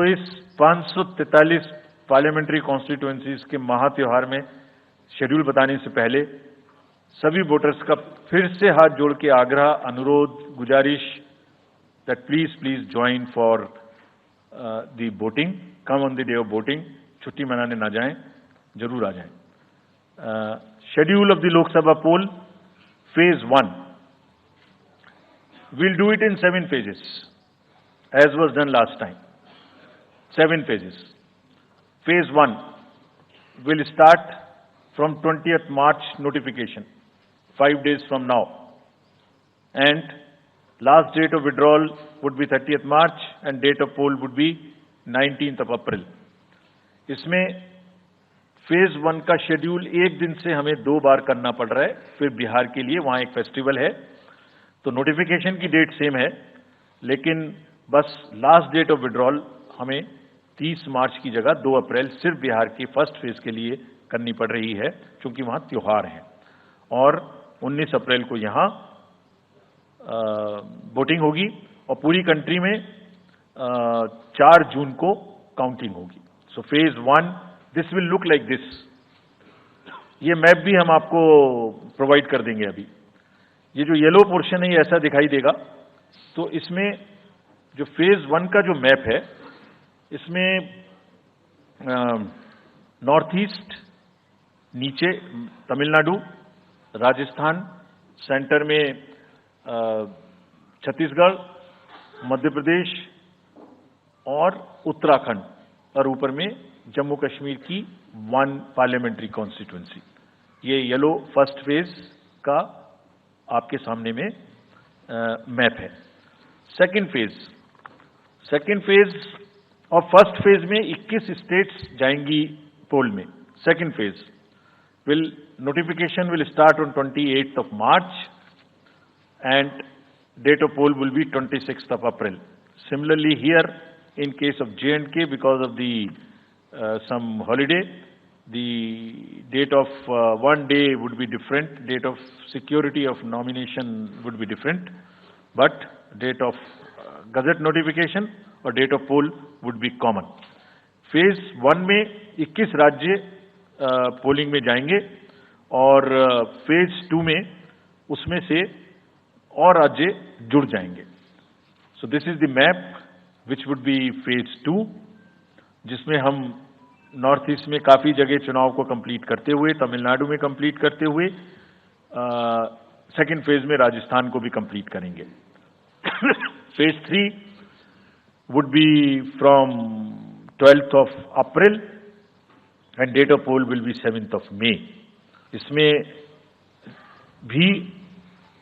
तो इस 543 parliamentary constituencies के महा त्योहार में शेड्यूल बताने से पहले सभी वोटर्स का फिर से हाथ जोड़ के आग्रह, अनुरोध, गुजारिश that please join for the voting, come on the day of voting. छुट्टी मनाने ना जाएं, जरूर आ जाएं। Schedule of the Lok Sabha poll, phase 1, we'll do it in 7 phases as was done last time. 7 phases. Phase 1 will start from 20th March notification, 5 days from now, and last date of withdrawal would be 30th March and date of poll would be 19th of April. इसमें phase 1 का schedule एक दिन से हमें 2 बार करना पड़ रहा है। फिर बिहार के लिए वहां एक फेस्टिवल है, तो नोटिफिकेशन की डेट सेम है, लेकिन बस लास्ट डेट ऑफ विड्रॉल हमें 30 मार्च की जगह 2 अप्रैल सिर्फ बिहार के फर्स्ट फेज के लिए करनी पड़ रही है, क्योंकि वहां त्योहार है। और 19 अप्रैल को यहां वोटिंग होगी और पूरी कंट्री में 4 जून को काउंटिंग होगी। So phase 1 this will look like this. ये मैप भी हम आपको प्रोवाइड कर देंगे। अभी ये जो येलो पोर्शन है ये ऐसा दिखाई देगा। तो इसमें जो फेज 1 का जो मैप है, इसमें नॉर्थ ईस्ट, नीचे तमिलनाडु, राजस्थान, सेंटर में छत्तीसगढ़, मध्य प्रदेश और उत्तराखंड, और ऊपर में जम्मू कश्मीर की 1 पार्लियामेंट्री कॉन्स्टिट्यूएंसी। ये येलो फर्स्ट फेज का आपके सामने में मैप है। सेकंड फेज और फर्स्ट फेज में 21 स्टेट्स जाएंगी पोल में। Second phase notification will start on 28th of March and date of poll will be 26th of April. Similarly here in case of J&K, because of the some holiday, the date of one day would be different, date of security of nomination would be different, but date of gazette notification और date of poll would be common. Phase 1 में 21 राज्य polling में जाएंगे और phase 2 में उसमें से और राज्य जुड़ जाएंगे। So this is the map which would be phase 2, जिसमें हम नॉर्थ ईस्ट में काफी जगह चुनाव को कंप्लीट करते हुए, तमिलनाडु में कंप्लीट करते हुए, सेकेंड फेज में राजस्थान को भी कंप्लीट करेंगे। Phase 3 would be from 12th of April and date of poll will be 7th of May. इसमें भी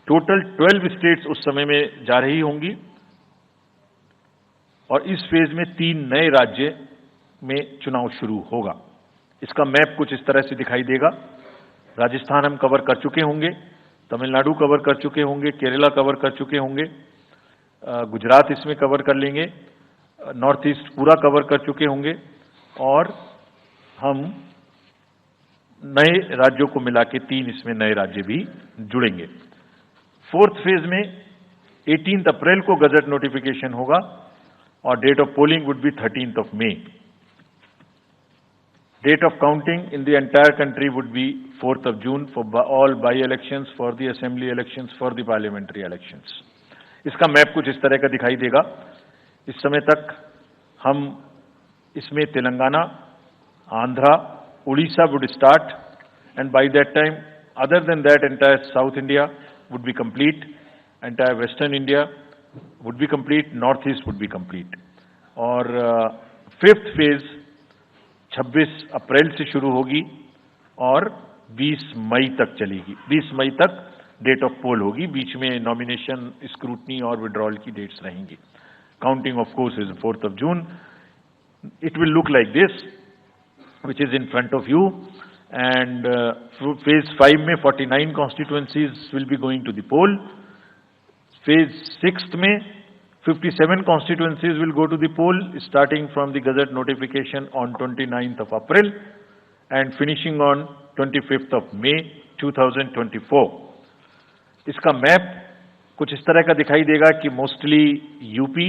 टोटल 12 स्टेट्स उस समय में जा रही होंगी और इस फेज में 3 नए राज्य में चुनाव शुरू होगा। इसका मैप कुछ इस तरह से दिखाई देगा। राजस्थान हम कवर कर चुके होंगे, तमिलनाडु कवर कर चुके होंगे, केरला कवर कर चुके होंगे, गुजरात इसमें कवर कर लेंगे, नॉर्थ ईस्ट पूरा कवर कर चुके होंगे और हम नए राज्यों को मिला के 3 इसमें नए राज्य भी जुड़ेंगे। फोर्थ फेज में 18 अप्रैल को गजट नोटिफिकेशन होगा और date of polling would be 13th of May. Date of counting in the entire country would be 4th of June for all by-elections, for the assembly elections, for the parliamentary elections. इसका map कुछ इस तरह का दिखाई देगा। इस समय तक हम इसमें Telangana, Andhra, Orissa would start and by that time other than that entire South India would be complete, entire Western India would be complete, North East would be complete. और फिफ्थ फेज 26 अप्रैल से शुरू होगी और 20 मई तक चलेगी। 20 मई तक डेट ऑफ पोल होगी, बीच में नॉमिनेशन, स्क्रूटनी और विड्रॉल की डेट्स रहेंगी। Counting of course is 4th of June. It will look like this, which is in front of you, and phase 5 में 49 constituencies will be going to the poll. Phase 6 में 57 constituencies will go to the poll, starting from the Gazette notification on 29th of April and finishing on 25th of May 2024. इसका map कुछ इस तरह का दिखाई देगा कि मोस्टली यूपी,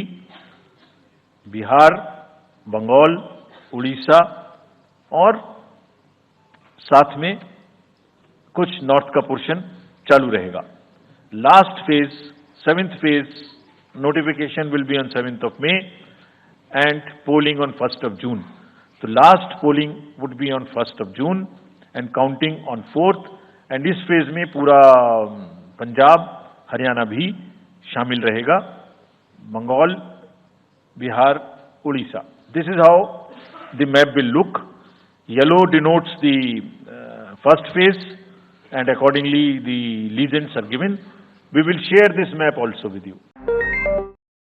बिहार, बंगाल, उड़ीसा और साथ में कुछ नॉर्थ का पोर्शन चालू रहेगा। Last phase, 7th phase, notification will be on 7th of May and polling on 1st of June. So last polling would be on 1st of June and counting on 4th, and इस phase में पूरा पंजाब, हरियाणा भी शामिल रहेगा, Bengal, Bihar, Orissa. This is how the map will look. Yellow denotes the first phase, and accordingly the legends are given. We will share this map also with you.